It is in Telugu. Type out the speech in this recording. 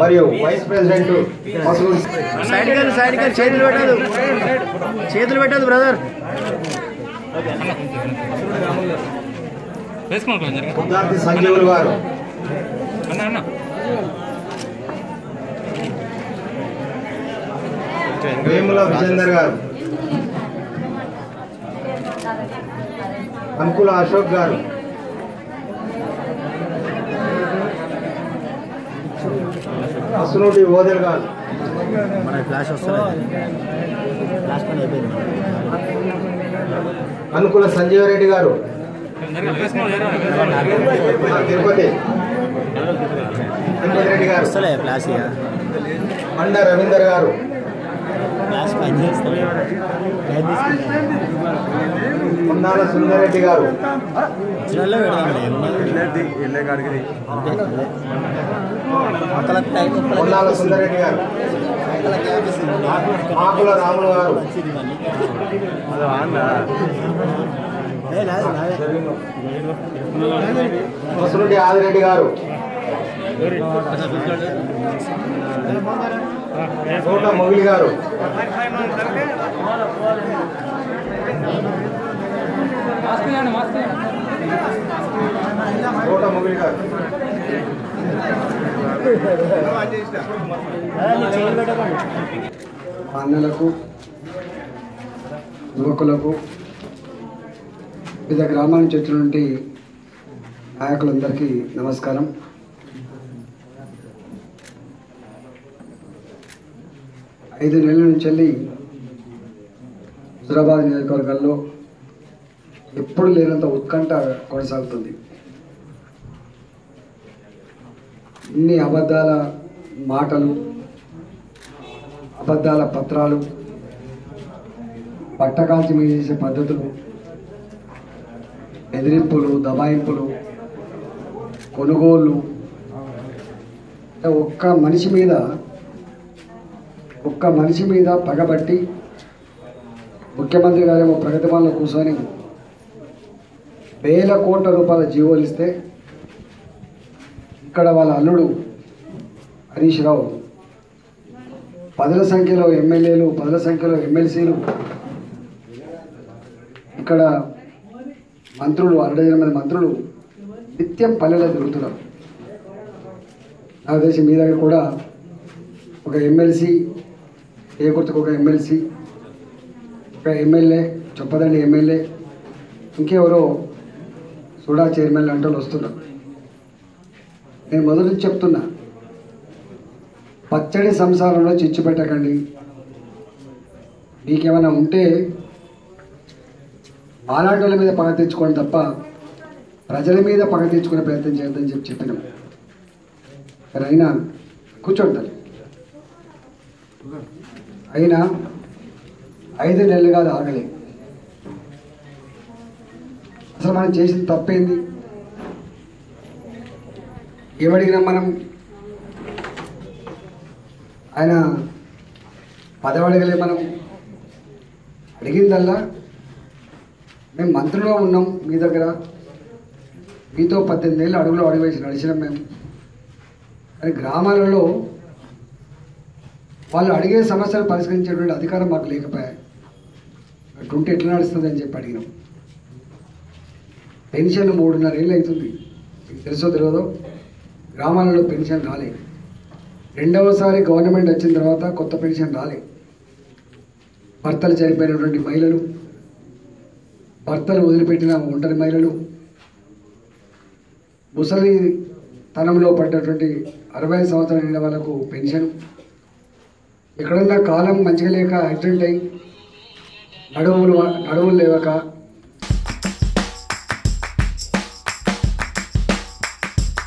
మరియు వైస్ ప్రెసిడెంట్ సైడ్ చేతులు పెట్టదు బ్రదర్. విద్యార్థి సంజీవులు గారు, వేముల విజేందర్ గారు, అంకుల అశోక్ గారు, అసునూటి ఓదెల్ గారు, అనుకుల సంజీవ రెడ్డి గారు, తిరుపతి రెడ్డి గారు, మండ రవీందర్ గారు, పొన్నాల సుందరెడ్డి గారు, పొన్నాల సుందరెడ్డి గారు, ఆకుల రాములు గారు, వసురెడ్డి ఆదిరెడ్డి గారు, కోట మొగిలి గారు, కోట మొగిలి గారు, అన్నలకు, యువకులకు, వివిధ గ్రామాల నుంచి వచ్చినటువంటి నాయకులందరికీ నమస్కారం. ఐదు నెలల నుంచి వెళ్ళి హుజరాబాద్ నియోజకవర్గాల్లో ఎప్పుడు లేనంత ఉత్కంఠ కొనసాగుతుంది. ఇన్ని అబద్ధాల మాటలు, అబద్ధాల పత్రాలు, పట్టకాల్చి మీద చేసే పద్ధతులు, బెదిరింపులు, దబాయింపులు, కొనుగోళ్ళు, ఒక్క మనిషి మీద పగబట్టి ముఖ్యమంత్రి గారేమో ప్రగతి భవన్లో కూర్చొని వేల కోట్ల రూపాయల జీవోలు ఇస్తే ఇక్కడ వాళ్ళ అల్లుడు హరీష్ రావు పదుల సంఖ్యలో ఎమ్మెల్యేలు, పదుల సంఖ్యలో ఎమ్మెల్సీలు, ఇక్కడ మంత్రులు, 60 మంది మంత్రులు నిత్యం పల్లెలో తిరుగుతున్నారు. నాకు తెలిసి మీ దగ్గర కూడా ఒక ఎమ్మెల్సీ, ఏ గుర్తుకు ఒక ఎమ్మెల్సీ, ఒక ఎమ్మెల్యే, చొప్పదండి ఎమ్మెల్యే, ఇంకెవరో సుడా చైర్మన్ లాంటి వాళ్ళు వస్తున్నారు. నేను మొదటి నుంచి చెప్తున్నా, పచ్చడి సంసారంలో చిచ్చు పెట్టకండి. మీకేమైనా ఉంటే మాలాంటి మీద పగ తెచ్చుకోండి తప్ప ప్రజల మీద పగ తెచ్చుకునే ప్రయత్నం చేయొద్దని చెప్పినాం. కానీ అయినా కూర్చోండి. అయినా 5 నెలలు కాదు ఆగలే. అసలు మనం చేసిన తప్పేంది? ఏమడిగినా మనం ఆయన పదవి అడగలే. మనం అడిగిందల్లా మేము మంత్రిలో ఉన్నాం, మీ దగ్గర మీతో 18 ఏళ్ళు అడుగులో అడుగు వేసి నడిచినాం మేము. కానీ గ్రామాలలో వాళ్ళు అడిగే సమస్యలు పరిష్కరించేటువంటి అధికారం మాకు లేకపోయాయి. అటుంటే ఎట్లా నడుస్తుంది అని చెప్పి అడిగినాం. పెన్షన్ 3.5 ఏళ్ళు అవుతుంది, మీకు తెలుసో తెలియదో, గ్రామాలలో పెన్షన్ రాలే. రెండవసారి గవర్నమెంట్ వచ్చిన తర్వాత కొత్త పెన్షన్ రాలే. భర్తలు చనిపోయినటువంటి మహిళలు, భర్తలు వదిలిపెట్టిన ఒంటరి మహిళలు, ముసలి తనంలో పడ్డటువంటి 60 సంవత్సరాలు నిండిన వాళ్ళకు పెన్షన్, ఎక్కడన్నా కాలం మంచిగా లేక యాక్సిడెంట్ అయ్యి నడువులు లేవక